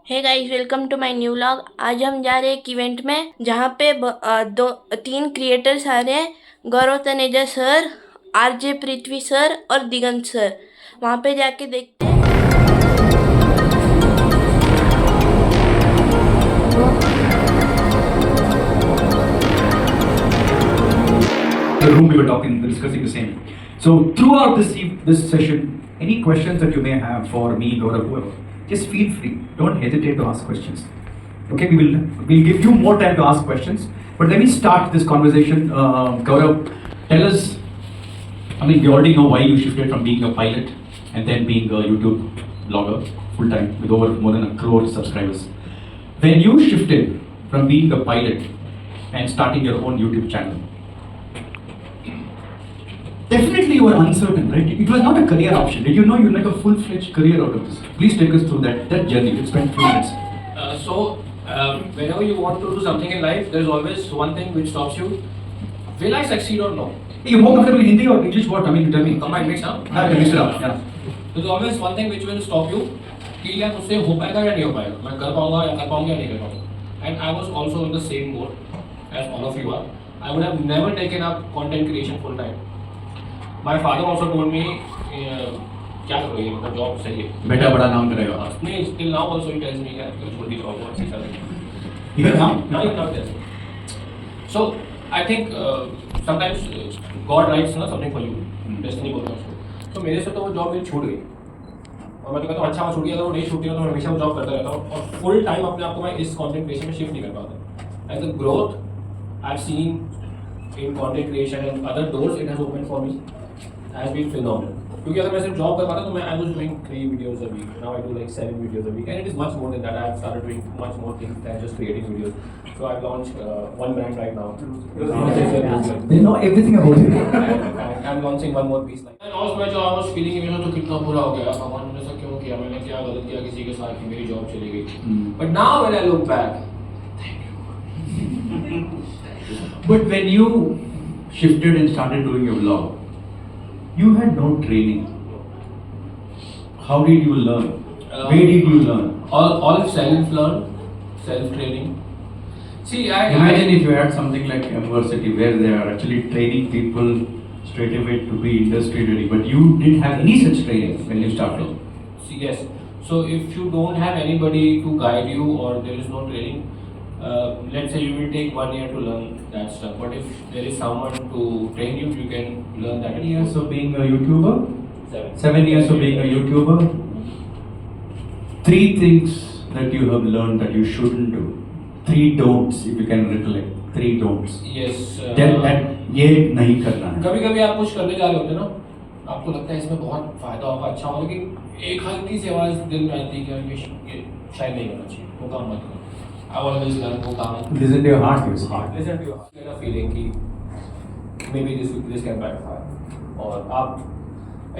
Hey guys, welcome to my new vlog. आज हम जा रहे हैं एक इवेंट में जहाँ पे तीन क्रिएटर्स आ रहे हैं। गौरव तनेजा सर, आरजे पृथ्वी सर और दिगंत सर। वहाँ पे जाके देखते हैं। The room we were talking, discussing the same. So throughout this session, any questions that you may have for me, Gaurav, whoever, just feel free. Don't hesitate to ask questions. Okay, we'll give you more time to ask questions. But let me start this conversation. Gaurav, tell us. I mean, we already know why you shifted from being a pilot and then being a YouTube blogger full time with over more than 1 crore subscribers. When you shifted from being a pilot and starting your own YouTube channel, definitely you were uncertain, right? It was not a career option. Did you know you'd make a full-fledged career out of this? Please take us through that journey. We'll spend a few minutes. Whenever you want to do something in life, there's always one thing which stops you. Will I succeed or no? Hey, you're more comfortable in Hindi or English? What? I mean, tell me. Combined mix now. Okay, mix it up. Yeah. There's always one thing which will stop you. कि यार मुझसे हो पाएगा या नहीं हो पाएगा, मैं कर पाऊंगा या कर पाऊंगा या नहीं कर पाऊंगा. And I was also in the same boat as all of you are. I would have never taken up content creation full time. My father also told me, क्या करो ये मतलब जॉब सही है. बेटा बड़ा नाम करेगा. नहीं, still now also he tells me यार छोड़ दी जॉब अच्छी चल. Even now? Now he not tells me. So I think sometimes God writes ना something for you. Destiny बोलते हैं उसको. तो मेरे से तो वो जॉब मेरी छूट गई. और मैं तो कहता हूँ अच्छा मैं छूट गया, अगर वो नहीं छूटी ना तो मैं हमेशा वो जॉब करता रहता हूँ और फुल टाइम अपने आप को मैं इस कंटेंट क्रिएशन में शिफ्ट नहीं कर पाता. And the growth I have seen in content creation and other doors it has open for me has been phenomenal. क्योंकि अगर मैं सिर्फ जॉब कर पाता तो मैं I was doing 3 videos a week. Now I do like 7 videos a week and it is much more than that. I have started doing much more things than just creating videos. So I launched one brand right now. They know everything about you. I'm launching one more piece. Like I lost my job, I was feeling कि मेरा तो कितना बुरा हो गया. भगवान ने ऐसा क्यों किया? मैंने क्या गलत किया किसी के साथ कि मेरी जॉब चली गई? But now when I look back, But when you shifted and started doing your vlog, you had no training. How did you learn? Where did you learn? all self-learn, self-training. See, Imagine if you had something like university where they are actually training people straight away to be industry ready, but you didn't have any such training when you started. See, yes. So if you don't have anybody to guide you or there is no training, let's say you will take 1 year to learn that stuff. But if there is someone to train you, you can learn that. 10 years of being a YouTuber, 7. 7 years of being a YouTuber, 3 things that you have learned that you shouldn't do. 3 don'ts, if you can recollect. 3 don'ts. Yes. That ये नहीं करना है. कभी कभी आप कुछ करने जा रहे होते ना, आपको लगता है इसमें बहुत फायदा होगा, अच्छा होगा, लेकिन एक हल्की सी आवाज दिल में आती है कि ये शायद नहीं करना चाहिए, वो काम मत करो. I always learn वो काम. Listen to your heart, you see. Listen to your heart. Get a feeling कि maybe this can backfire और आप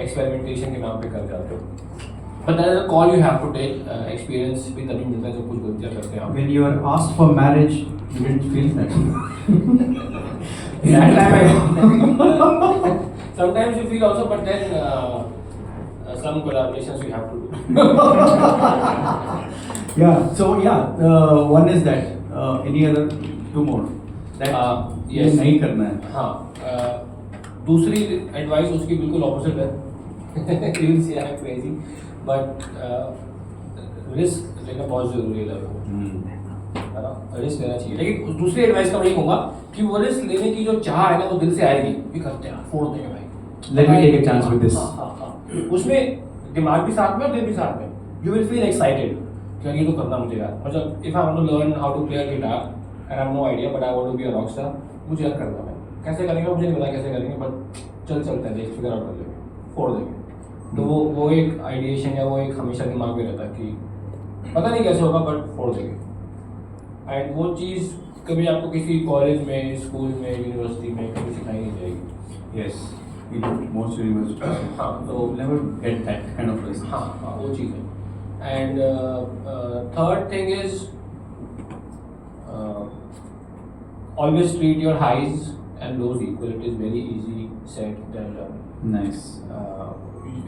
experimentation के नाम पे कर जाते हो. But that is a call you have to take. Experience भी तभी मिलता है जब कुछ गलतियाँ करते हैं आप. When you are asked for marriage, you didn't feel that. That time Sometimes you feel also, but then some collaborations you have to do. yeah. So one is that. Any other 2 more? That ये Yes. नहीं करना है. हाँ. दूसरी advice उसकी बिल्कुल opposite है. You will say I'm crazy, but risk लेना बहुत जरूरी है लोगों को. है ना, रिस्क लेना चाहिए. लेकिन दूसरी एडवाइस का मैं ये कहूँगा कि वो रिस्क लेने की जो चाह है ना वो दिल से आएगी. भी करते हैं, फोड़ देंगे भाई. Let me take a chance with this. हाँ. उसमें दिमाग भी साथ में और दिल भी साथ में. You will feel excited. कि ये तो करना मुझे यार. मतलब if I want to learn how to play a guitar and I have no idea but I want to be a rock star, मुझे यार करना है. कैसे करेंगे मुझे नहीं पता कैसे करेंगे, but चलते हैं, देख फिगर आउट कर लेंगे, फोड़ देंगे. तो वो एक आइडिएशन या वो एक हमेशा दिमाग में रहता है कि पता नहीं कैसे होगा बट फोड़ देंगे. एंड वो चीज़ कभी आपको किसी कॉलेज में, स्कूल में, यूनिवर्सिटी में कभी सिखाई नहीं जाएगी. Yes. Most universities. हाँ, तो never get that kind of risk. हाँ वो चीज़ है. And third thing is always treat your highs and lows equal. It is very easy said than done. Nice.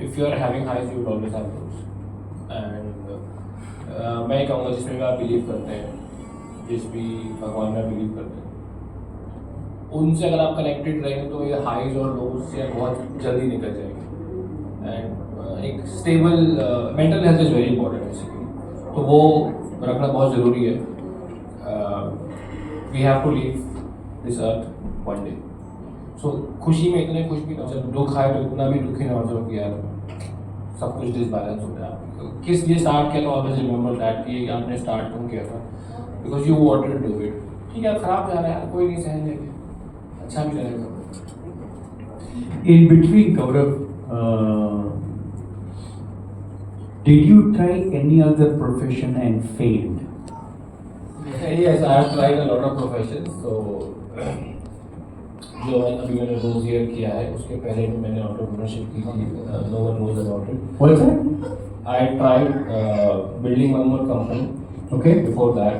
If you are having highs, you will always have lows. And मैं ये कहूँगा जिसमें भी आप बिलीव करते हैं, जिस भी भगवान में बिलीव करते हैं, उनसे अगर आप कनेक्टेड रहेंगे तो ये हाइज और लोज से बहुत जल्दी निकल जाएंगे। एंड एक stable mental health is very important basically, तो वो रखना बहुत ज़रूरी है। We have to leave this earth one day. So खुशी में इतने खुश भी ना हो, जब दुख आए तो इतना भी दुखी ना हो जाओ कि यार सब कुछ डिसबैलेंस हो गया। किस लिए स्टार्ट किया तो ऑलवेज रिमेंबर दैट कि आपने स्टार्ट क्यों किया था, because you wanted to do it. ठीक है खराब जा रहा है, कोई नहीं सहन लेंगे, अच्छा भी जाएगा। In between, Gaurav, did you try any other profession and failed? Yes, I have tried a lot of professions. So जो अभी मैंने रोजियर किया है उसके पहले भी मैंने एंटरप्रेन्योरशिप की थी, no one knows about it. What's that? I tried building one more company Okay. before that,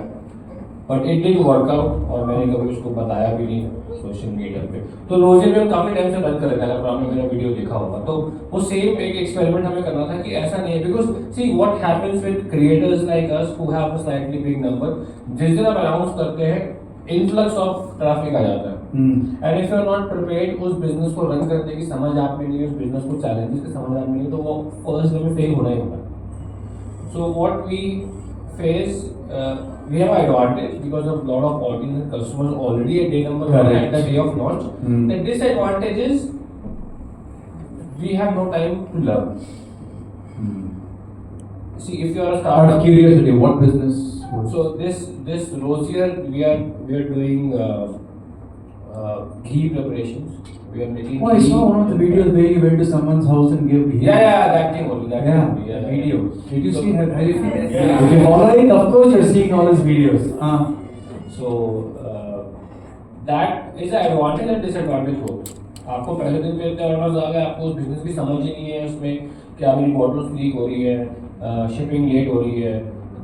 but it didn't work out और मैंने कभी उसको बताया भी नहीं सोशल मीडिया पे। तो रोजियर में हम काफ़ी टाइम से रन कर रहे थे, अगर आपने मेरा वीडियो देखा होगा तो वो सेम एक एक्सपेरिमेंट हमें करना था कि ऐसा नहीं है, because see what happens with creators like us who have a slightly big number, जिस दिन आप अनाउंस करते हैं इन्फ्लक्स ऑफ ट्रैफिक आ जाता है। And if you are not prepared उस बिजनेस को रन करने की समझ आप में नहीं है, उस बिजनेस को चैलेंजेस की समझ आप में नहीं है, तो वो फर्स्ट डे में फेल होना ही होगा। So what we face, we have advantage because of lot of audience and customers already at day number one at the day of launch. The disadvantage is we have no time to learn. See, if you are a Out startup, of curiosity, what business was? so this Rozier we are doing ghee preparations. We are making. Oh, I ghee. saw one of the videos where you went to someone's house and gave ghee. Yeah, that thing only. That thing only, Yeah, video. Did you So- see that? Have you seen it? Yeah. If you're following, of course, you're seeing all his videos. So that is an advantage and disadvantage both. आपको पहले दिन पे इतना orders आ गए, आपको उस business की समझ ही नहीं है उसमें क्या मेरी बॉटल्स लीक हो रही है, शिपिंग लेट हो रही है,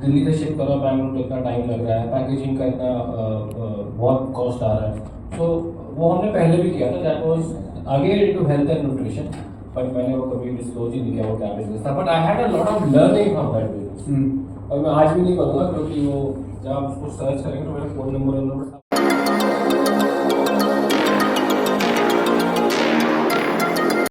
दिल्ली से शिप करो बैंगलोर तो इतना टाइम लग रहा है, पैकेजिंग का इतना बहुत कॉस्ट आ रहा है। तो वो हमने पहले भी किया था, that was again into health and nutrition, but मैंने वो कभी डिस्क्लोज ही नहीं किया वो क्या बिजनेस था, but I had a lot of learning from that business. और मैं आज भी नहीं करूँगा क्योंकि वो जब आप उसको सर्च करेंगे तो मेरा फ़ोन नंबर